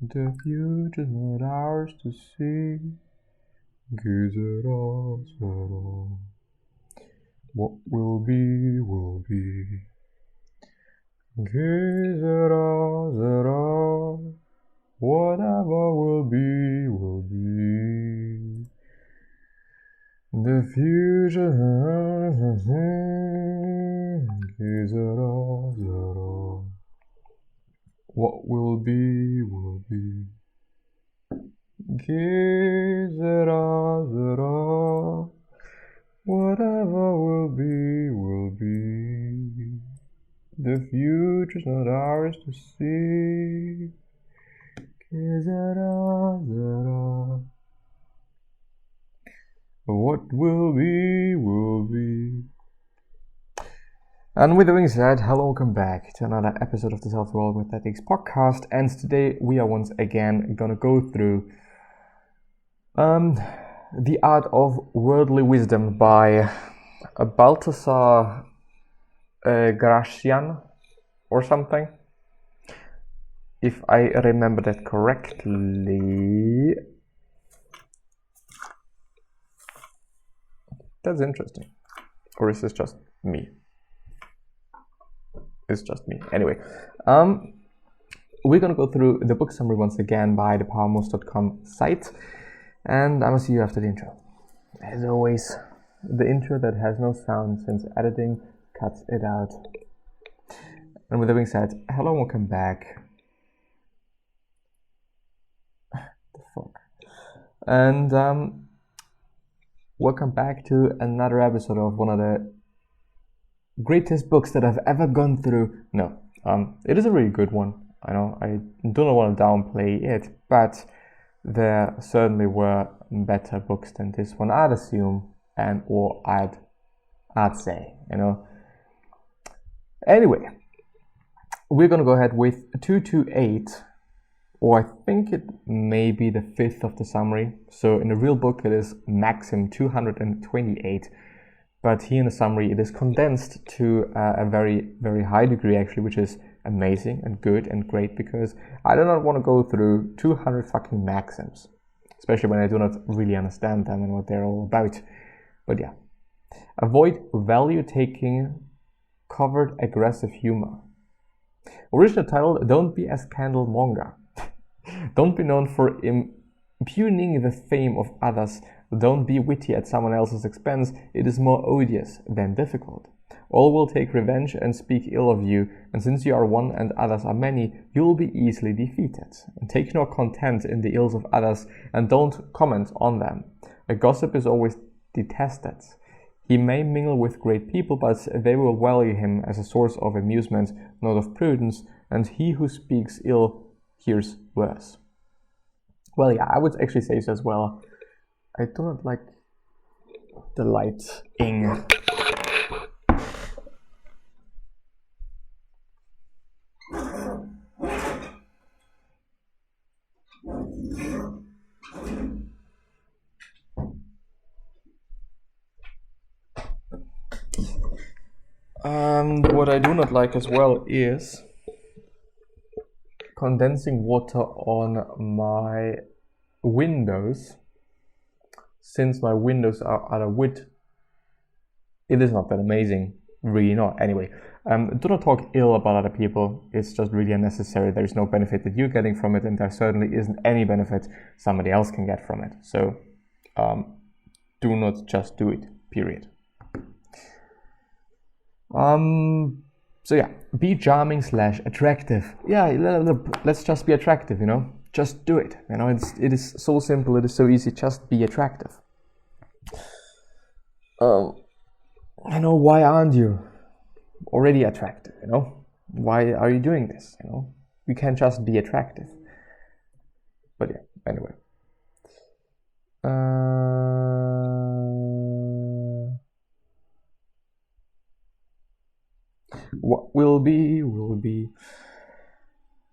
The future's not ours to see. Gizera. What will be, will be. Gizera. Whatever will be, will be. The future. Gizera. What will be, will be. Gizera. Whatever will be, will be. The future's not ours to see. Gizera. What will be, will be. And with that being said, hello, welcome back to another episode of the Self-Development Athletics podcast. And today we are once again gonna go through The Art of Worldly Wisdom by Baltasar Gracian or something, if I remember that correctly. That's interesting. Or is this just me? It's just me. Anyway, we're gonna go through the book summary once again by the powermost.com site, and I'm gonna see you after the intro. As always, the intro that has no sound since editing cuts it out. And with that being said, hello, welcome back. The fuck. And welcome back to another episode of one of the greatest books that I've ever gone through. No, it is a really good one. I know I don't want to downplay it, but there certainly were better books than this one, I'd assume, or I'd say, you know. Anyway, we're gonna go ahead with 228, or I think it may be the fifth of the summary. So in the real book it is maximum 228, but here in the summary it is condensed to a very, very high degree actually, which is amazing and good and great, because I do not want to go through 200 fucking maxims, especially when I do not really understand them and what they're all about. But yeah, avoid value taking, covered aggressive humor. Original title: Don't be a scandal monger. Don't be known for impugning the fame of others. Don't be witty at someone else's expense. It is more odious than difficult. All will take revenge and speak ill of you, and since you are one and others are many, you will be easily defeated. And take no content in the ills of others, and don't comment on them. A gossip is always detested. He may mingle with great people, but they will value him as a source of amusement, not of prudence, and he who speaks ill hears worse. Well, yeah, I would actually say so as well. I do not like the lighting. What I do not like as well is condensing water on my windows. Since my windows are out of wood, it is not that amazing, really not. Anyway, do not talk ill about other people. It's just really unnecessary. There is no benefit that you're getting from it, and there certainly isn't any benefit somebody else can get from it. So do not just do it, period. So yeah, be charming / attractive. Yeah, let's just be attractive, you know. Just do it. You know, it is so simple. It is so easy. Just be attractive. You know, why aren't you already attractive? You know, why are you doing this? You know, you can't just be attractive. But yeah, anyway. What will be, will be.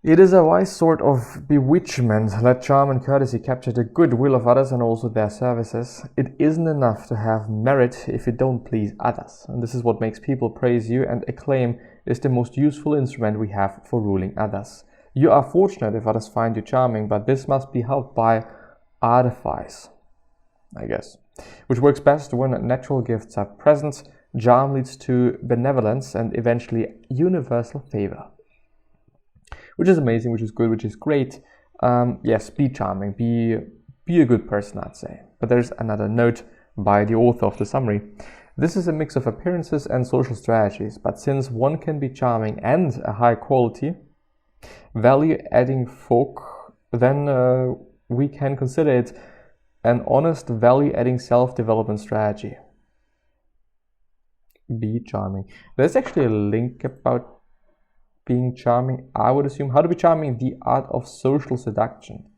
It is a wise sort of bewitchment. Let charm and courtesy capture the goodwill of others and also their services. It isn't enough to have merit if you don't please others. And this is what makes people praise you, and acclaim is the most useful instrument we have for ruling others. You are fortunate if others find you charming, but this must be helped by artifice, I guess, which works best when natural gifts are present. Charm leads to benevolence and eventually universal favor, which is amazing, which is good, which is great. Yes, be charming, be a good person, I'd say. But there's another note by the author of the summary. This is a mix of appearances and social strategies, but since one can be charming and a high quality, value-adding folk, then we can consider it an honest, value-adding self-development strategy. Be charming. There's actually a link about being charming, I would assume. How to be charming, the art of social seduction.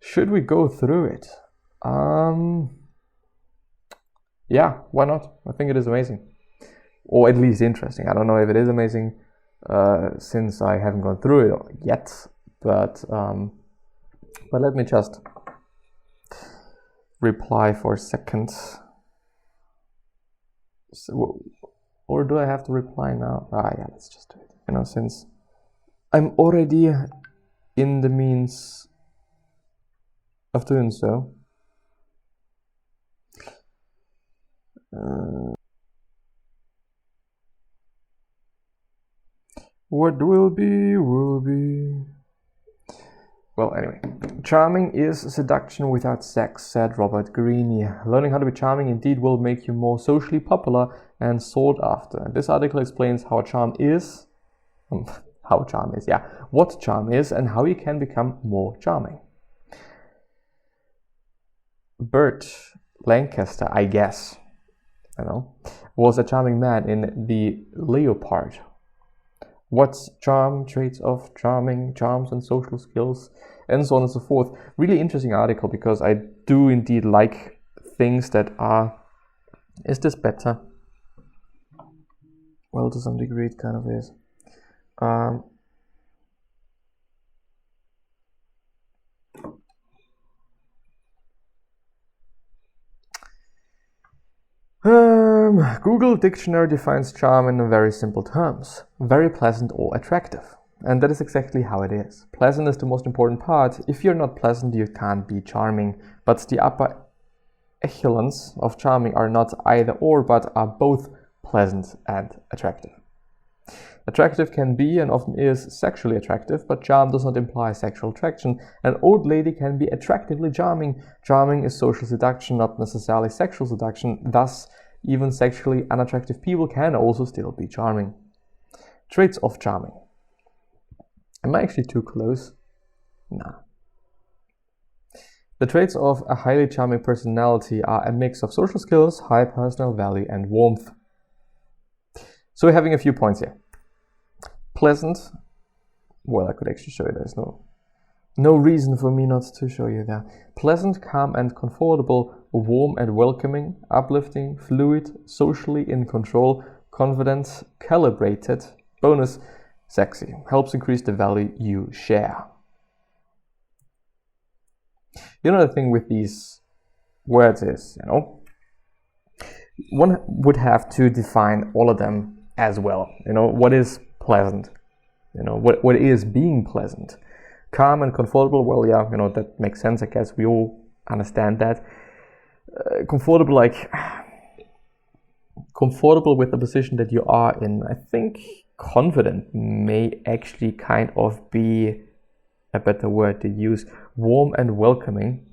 Should we go through it? Yeah, why not? I think it is amazing. Or at least interesting. I don't know if it is amazing since I haven't gone through it yet. But let me just reply for a second. So, or do I have to reply now? Yeah, let's just do it. Since I'm already in the means of doing so. What will be, will be. Well, anyway. Charming is seduction without sex, said Robert Greene. Learning how to be charming indeed will make you more socially popular and sought after. This article explains how charm is, what charm is, and how you can become more charming. Burt Lancaster, I guess, was a charming man in The Leopard. What's charm, traits of charming, charms and social skills, and so on and so forth. Really interesting article, because I do indeed like things that are, is this better? Well, to some degree it kind of is. Google Dictionary defines charm in very simple terms. Very pleasant or attractive. And that is exactly how it is. Pleasant is the most important part. If you're not pleasant, you can't be charming. But the upper echelons of charming are not either or, but are both pleasant and attractive. Attractive can be and often is sexually attractive, but charm does not imply sexual attraction. An old lady can be attractively charming. Charming is social seduction, not necessarily sexual seduction. Thus, even sexually unattractive people can also still be charming. Traits of charming. Am I actually too close? Nah. The traits of a highly charming personality are a mix of social skills, high personal value, and warmth. So we're having a few points here. Pleasant. Well, I could actually show you. There's no reason for me not to show you that. Pleasant, calm and comfortable, warm and welcoming, uplifting, fluid, socially in control, confident, calibrated. Bonus, sexy. Helps increase the value you share. The thing with these words is, one would have to define all of them as well. What is pleasant? What is being pleasant? Calm and comfortable, well, yeah, that makes sense. I guess we all understand that. Comfortable with the position that you are in. I think confident may actually kind of be a better word to use. Warm and welcoming,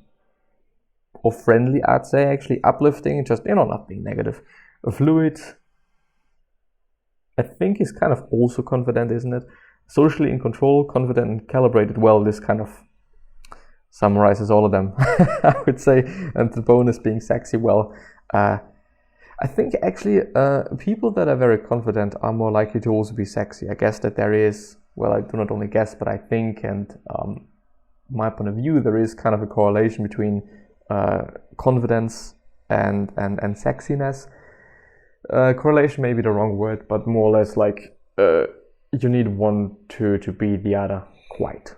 or friendly, I'd say, actually. Uplifting, just, not being negative. Fluid, I think, is kind of also confident, isn't it? Socially in control, confident and calibrated. Well, this kind of summarizes all of them, I would say. And the bonus being sexy, well, I think actually people that are very confident are more likely to also be sexy. I guess that there is, well, I do not only guess, but I think, and my point of view, there is kind of a correlation between confidence and sexiness. Correlation may be the wrong word, but more or less like you need one to be the other, quite.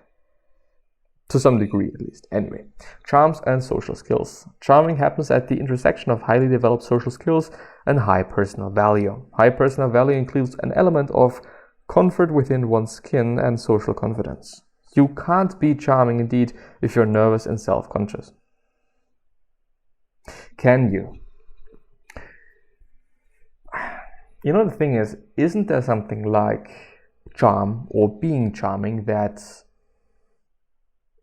To some degree, at least. Anyway, charms and social skills. Charming happens at the intersection of highly developed social skills and high personal value. High personal value includes an element of comfort within one's skin, and social confidence. You can't be charming indeed if you're nervous and self-conscious. Can you? You know, the thing is, isn't there something like charm or being charming that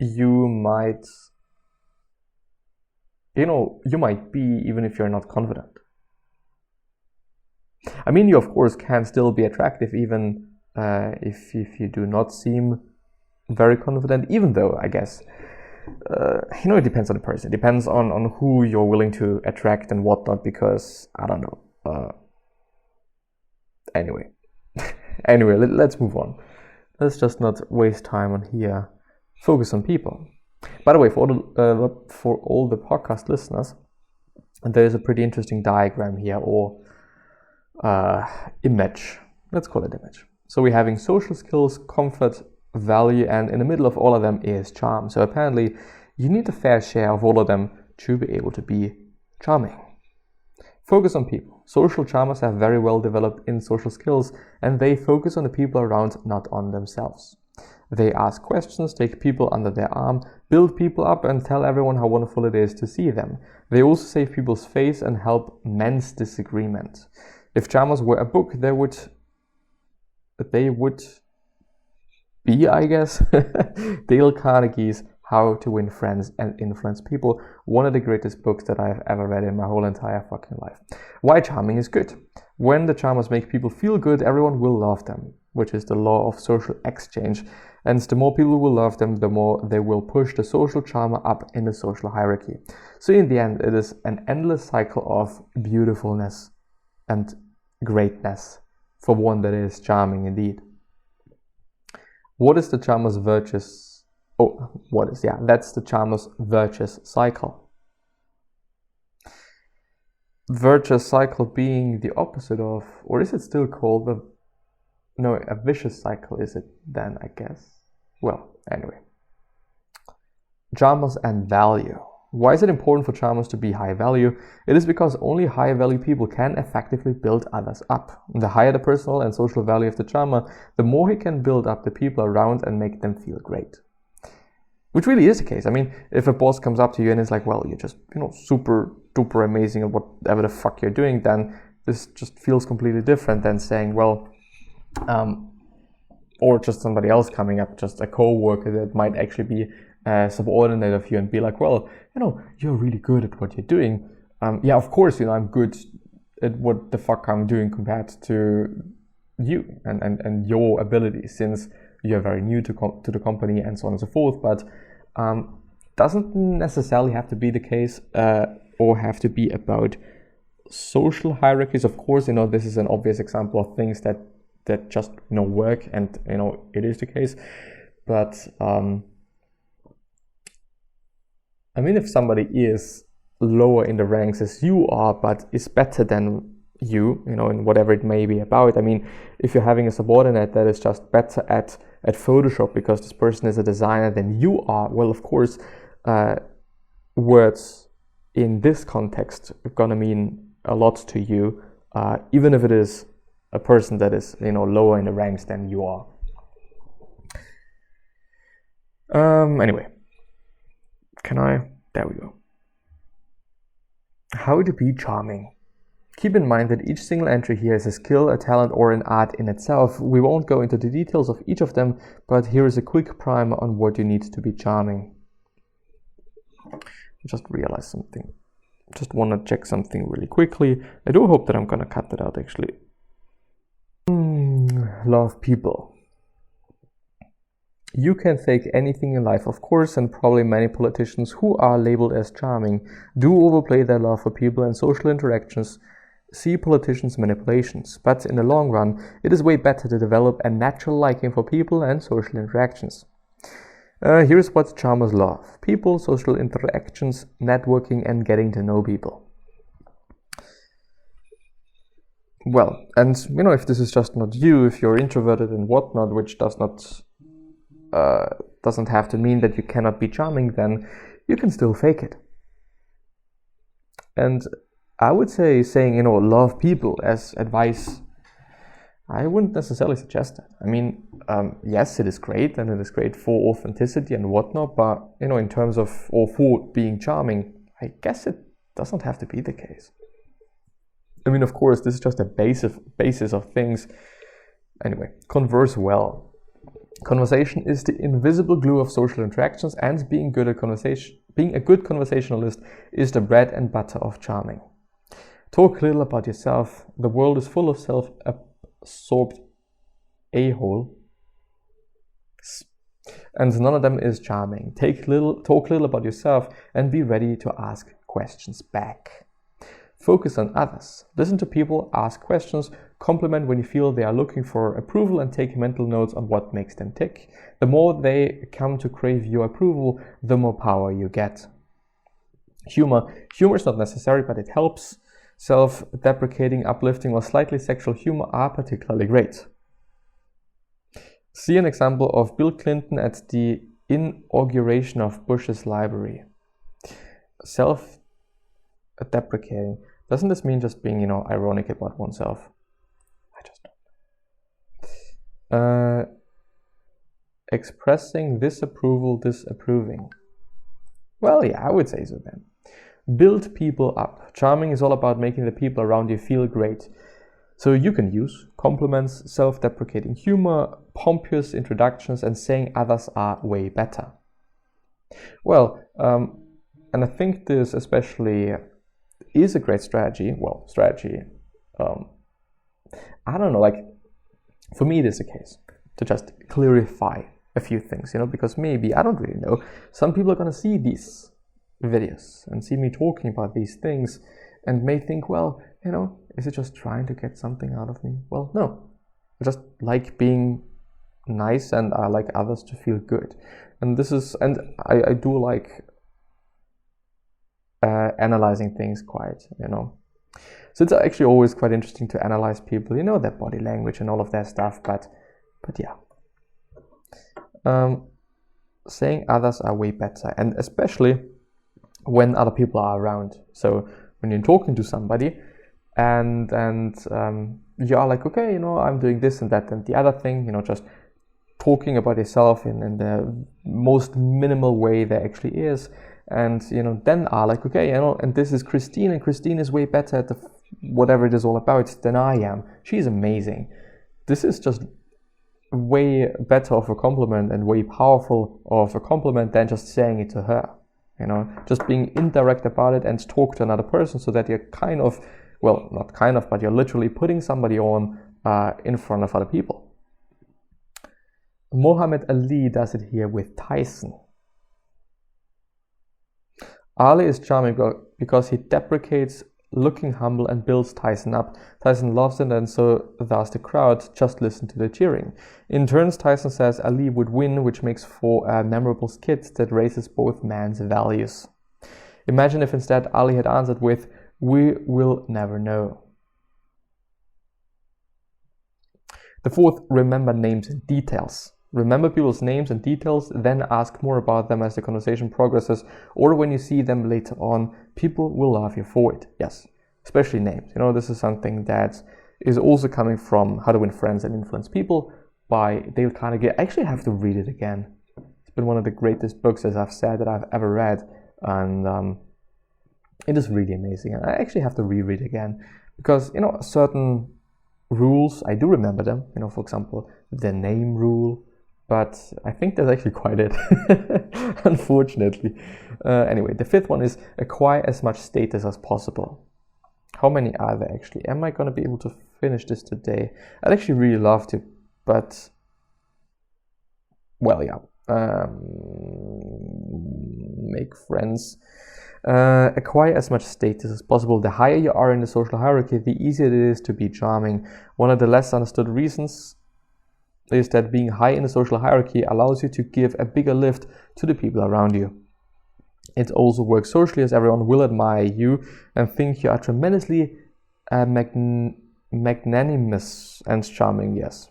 you might be even if you're not confident? I mean, you of course can still be attractive even if you do not seem very confident, even though I guess it depends on the person. It depends on who you're willing to attract and whatnot, because I don't know. Anyway, let's move on. Let's just not waste time on here. Focus on people. By the way, for all the podcast listeners, there's a pretty interesting diagram here, or image. Let's call it image. So we're having social skills, comfort, value, and in the middle of all of them is charm. So apparently you need a fair share of all of them to be able to be charming. Focus on people. Social charmers have very well developed in social skills, and they focus on the people around, not on themselves. They ask questions, take people under their arm, build people up, and tell everyone how wonderful it is to see them. They also save people's face and help mend disagreement. If charmers were a book, they would be, I guess, Dale Carnegie's How to Win Friends and Influence People, one of the greatest books that I've ever read in my whole entire fucking life. Why charming is good. When the charmers make people feel good, everyone will love them, which is the law of social exchange. And the more people will love them, the more they will push the social charmer up in the social hierarchy. So in the end, it is an endless cycle of beautifulness and greatness for one that is charming indeed. What is the charmer's virtuous? That's the charmer's virtuous cycle. Virtuous cycle being the opposite of, or is it still called a vicious cycle, is it then, I guess? Well, anyway. Charmers and value. Why is it important for charmers to be high value? It is because only high value people can effectively build others up. The higher the personal and social value of the charmer, the more he can build up the people around and make them feel great. Which really is the case. I mean, if a boss comes up to you and is like, well, you're just, super duper amazing at whatever the fuck you're doing, then this just feels completely different than saying, well, or just somebody else coming up, just a co-worker that might actually be a subordinate of you and be like, well, you're really good at what you're doing. Yeah, of course, I'm good at what the fuck I'm doing compared to you and your abilities, since you're very new to the company and so on and so forth. But doesn't necessarily have to be the case or have to be about social hierarchies. Of course, this is an obvious example of things that just work, and it is the case. But I mean, if somebody is lower in the ranks as you are, but is better than you, in whatever it may be about. I mean, if you're having a subordinate that is just better at Photoshop because this person is a designer than you are, well, of course, words in this context are gonna mean a lot to you, even if it is a person that is, lower in the ranks than you are. Anyway, there we go. How to be charming. Keep in mind that each single entry here is a skill, a talent, or an art in itself. We won't go into the details of each of them, but here is a quick primer on what you need to be charming. Just realized something. Just want to check something really quickly. I do hope that I'm gonna cut that out actually. Love people. You can fake anything in life, of course, and probably many politicians who are labeled as charming do overplay their love for people and social interactions. See politicians' manipulations, but in the long run, it is way better to develop a natural liking for people and social interactions. Here's what charmers love: people, social interactions, networking, and getting to know people. Well, and if this is just not you, if you're introverted and whatnot, which doesn't have to mean that you cannot be charming, then you can still fake it. And I would say saying, love people as advice I wouldn't necessarily suggest that. I mean, yes, it is great, and it is great for authenticity and whatnot, but, in terms of, or for being charming, I guess it doesn't have to be the case. I mean, of course, this is just a basis of things. Anyway, converse well. Conversation is the invisible glue of social interactions, and being a good conversationalist is the bread and butter of charming. Talk little about yourself. The world is full of self-absorbed a-hole, and none of them is charming. Talk little about yourself, and be ready to ask questions back. Focus on others. Listen to people, ask questions, compliment when you feel they are looking for approval, and take mental notes on what makes them tick. The more they come to crave your approval, the more power you get. Humor is not necessary, but it helps. Self-deprecating, uplifting, or slightly sexual humor are particularly great. See an example of Bill Clinton at the inauguration of Bush's library. Self-deprecating. Doesn't this mean just being, ironic about oneself? I just don't know. Expressing disapproval, disapproving. Well, yeah, I would say so then. Build people up. Charming is all about making the people around you feel great. So you can use compliments, self-deprecating humor, pompous introductions, and saying others are way better. Well, and I think this especially is a great strategy. Well, I don't know, like, for me it is the case to just clarify a few things, because maybe, I don't really know, some people are going to see these videos and see me talking about these things and may think, well, is it just trying to get something out of me? Well, no. I just like being nice, and I like others to feel good. And I do like analyzing things quite, So it's actually always quite interesting to analyze people, their body language and all of that stuff, but yeah. Saying others are way better, and especially when other people are around. So when you're talking to somebody and you are like, okay, I'm doing this and that and the other thing, just talking about yourself in the most minimal way there actually is, and then are like, okay, and this is Christine, and Christine is way better at whatever it is all about than I am. She's amazing. This is just way better of a compliment and way powerful of a compliment than just saying it to her. Just being indirect about it and talk to another person, so that you're but you're literally putting somebody on in front of other people. Muhammad Ali does it here with Tyson. Ali is charming because he deprecates looking humble and builds Tyson up. Tyson loves it, and so does the crowd. Just listen to the cheering. In turns, Tyson says Ali would win, which makes for a memorable skit that raises both men's values. Imagine if instead Ali had answered with, "We will never know." The fourth, remember names and details. Remember people's names and details, then ask more about them as the conversation progresses, or when you see them later on. People will love you for it. Yes, especially names. This is something that is also coming from How to Win Friends and Influence People by Dale Carnegie. I actually have to read it again. It's been one of the greatest books, as I've said, that I've ever read, and it is really amazing. And I actually have to reread again because, certain rules, I do remember them. For example, the name rule. But I think that's actually quite it, unfortunately. Anyway, the fifth one is acquire as much status as possible. How many are there actually? Am I going to be able to finish this today? I'd actually really love to, but, well, yeah. Make friends. Acquire as much status as possible. The higher you are in the social hierarchy, the easier it is to be charming. One of the less understood reasons is that being high in the social hierarchy allows you to give a bigger lift to the people around you. It also works socially, as everyone will admire you and think you are tremendously magnanimous and charming. Yes,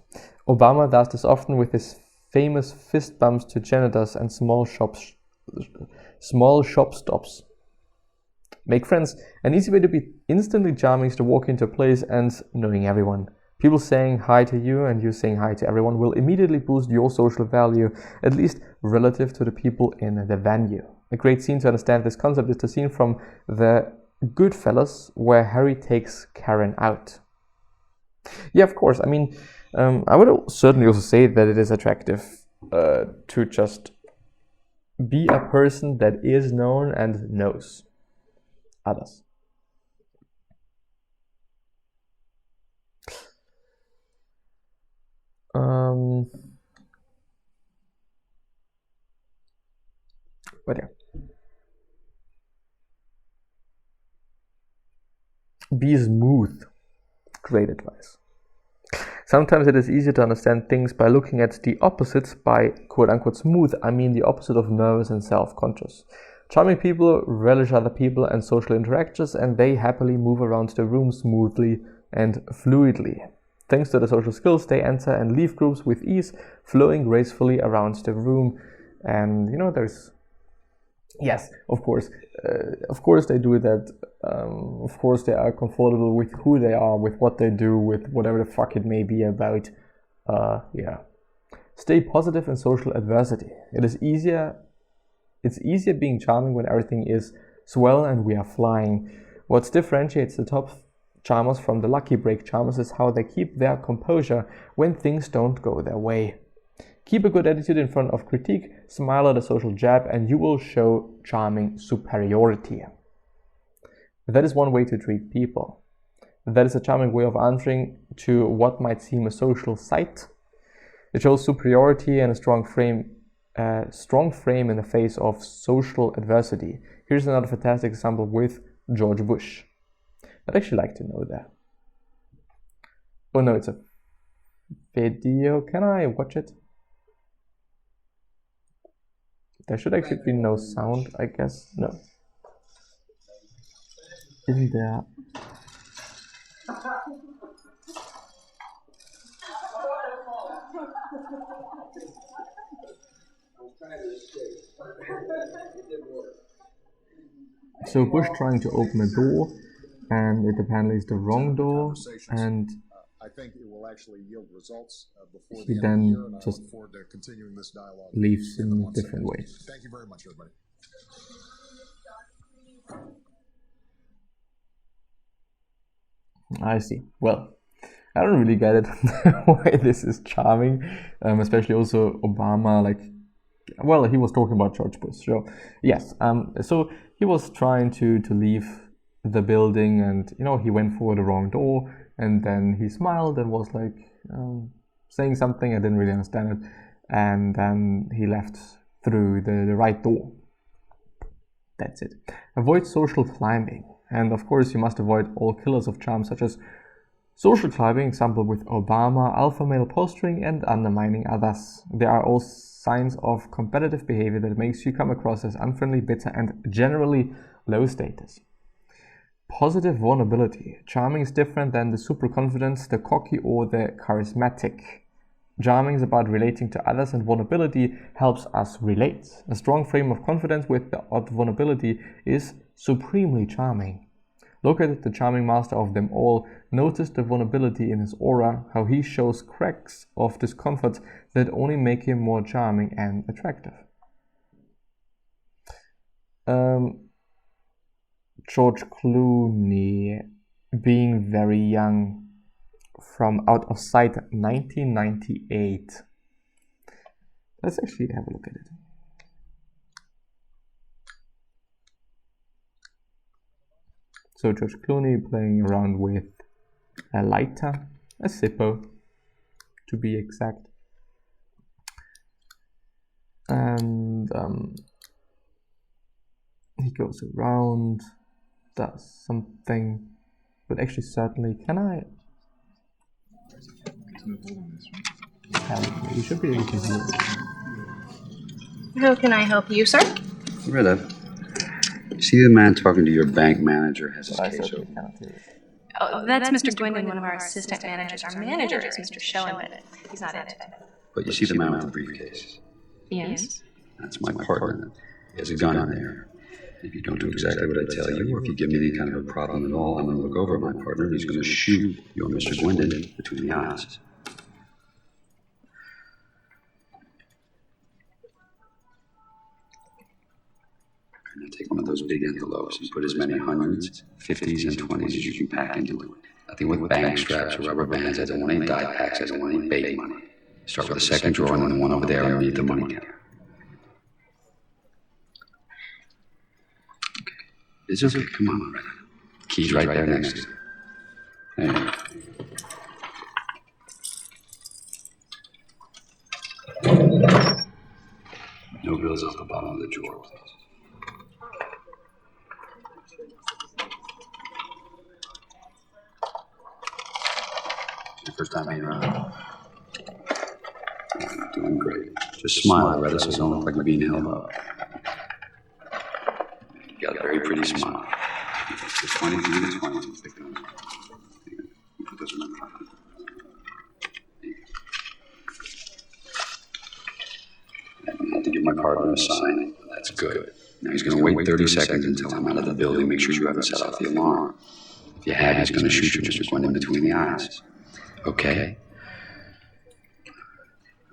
Obama does this often with his famous fist bumps to janitors and small shop stops. Make friends. An easy way to be instantly charming is to walk into a place and knowing everyone. People saying hi to you and you saying hi to everyone will immediately boost your social value, at least relative to the people in the venue. A great scene to understand this concept is the scene from The Goodfellas where Harry takes Karen out. Yeah, of course. I mean, I would certainly also say that it is attractive to just be a person that is known and knows others. But yeah. Be smooth. Great advice. Sometimes it is easier to understand things by looking at the opposites. By quote-unquote smooth, I mean the opposite of nervous and self-conscious. Charming people relish other people and social interactions, and they happily move around the room smoothly and fluidly. Thanks to the social skills, they enter and leave groups with ease, flowing gracefully around the room. And there's... Yes, of course they do that. Of course they are comfortable with who they are, with what they do, with whatever the fuck it may be about. Yeah. Stay positive in social adversity. It's easier being charming when everything is swell and we are flying. What differentiates the top charmers from the lucky break charmers is how they keep their composure when things don't go their way. Keep a good attitude in front of critique, smile at a social jab, and you will show charming superiority. That is one way to treat people. That is a charming way of answering to what might seem a social sight. It shows superiority and a strong frame in the face of social adversity. Here's another fantastic example with George Bush. I'd actually like to know that. Oh no, it's a video. Can I watch it? There should actually be no sound, I guess. No. Isn't there? So Bush trying to open a door, and it apparently is the wrong door, and I think it will actually yield results before he then just leaves in different ways. Thank you very much, everybody. I see. Well, I don't really get it why this is charming, especially also Obama. He was talking about George Bush. So yes, so he was trying to leave the building, and he went for the wrong door. And then he smiled and was saying something. I didn't really understand it. And then he left through the right door. That's it. Avoid social climbing. And of course, you must avoid all killers of charm, such as social climbing, example with Obama, alpha male posturing, and undermining others. They are all signs of competitive behavior that makes you come across as unfriendly, bitter, and generally low status. Positive vulnerability. Charming is different than the super confidence, the cocky, or the charismatic. Charming is about relating to others, and vulnerability helps us relate. A strong frame of confidence with the odd vulnerability is supremely charming. Look at the charming master of them all. Notice the vulnerability in his aura, how he shows cracks of discomfort that only make him more charming and attractive. George Clooney, being very young, from Out of Sight, 1998. Let's actually have a look at it. So George Clooney playing around with a lighter, a Zippo, to be exact. And he goes around, does something, but actually certainly, can I? You should be able to hear it. How can I help you, sir? Rilla, see the man talking to your bank manager has his case open. Oh, that's Mr. Gwynn, one of our assistant managers. Our manager is Mr. Schoen, but he's not in today. But you see the man with the briefcase? Yes. That's my partner. He has a gun in there. If you don't do exactly what I tell you, or if you give me any kind of a problem at all, I'm going to look over at my partner. He's going to shoot your Mr. Gwendon between the eyes. Now take one of those big envelopes and put as many hundreds, 50s, and 20s as you can pack into it. Nothing with bank straps or rubber bands. I don't want any die packs. I don't want any bait money. Start with the second drawer and then the one over there underneath the money counter. Okay. It's okay. Come on, brother. Key's right there next to you. There you go. No bills off the bottom of the drawer, please. Your first time being around? You're doing great. Just smile, Loretta, so it don't look like you're being held up. You got a very pretty smile. It's 20 to 20. Put those in my pocket. I had to give my partner a sign. That's good. Now he's going to wait 30 seconds until I'm out of the building. Make sure you haven't set off the alarm. If you have, he's going to shoot you, Mr. Gwendon, between the eyes. Okay?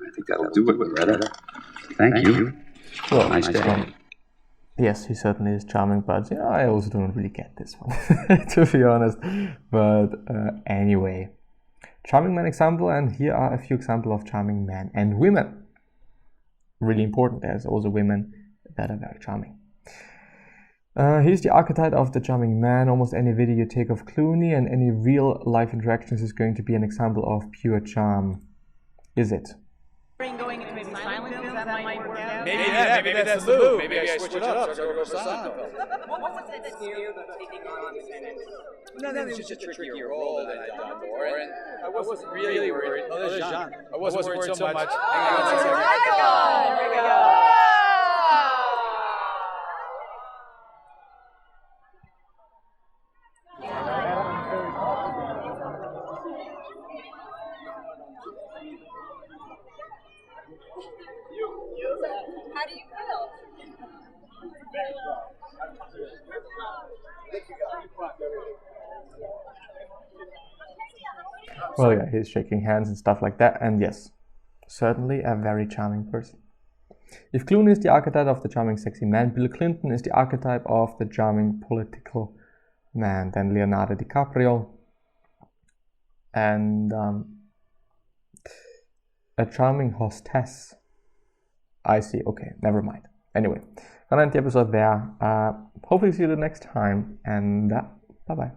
I think that'll do it, Loretta. Thank you. Well, Nice day. Yes, he certainly is charming, but I also don't really get this one, to be honest. But anyway, charming man example, and here are a few examples of charming men and women. Really important, there's also women that are very charming. Here's the archetype of the charming man. Almost any video you take of Clooney and any real life interactions is going to be an example of pure charm. Is it? Going into maybe silent films that might work out. Maybe that's the move. Maybe I switch it up. So I go for silent film. What was that scare about taking on this image? No, it was just a trickier role than I'd done before, and I wasn't really worried. Oh, there's Jean. I wasn't worried so much. Hang on a second. There we go. How do you feel? Well, yeah, he's shaking hands and stuff like that, and yes, certainly a very charming person. If Clooney is the archetype of the charming sexy man, Bill Clinton is the archetype of the charming political man, then Leonardo DiCaprio, and a charming hostess. I see, okay, never mind. Anyway, gonna end the episode there. Hopefully see you the next time, and bye-bye.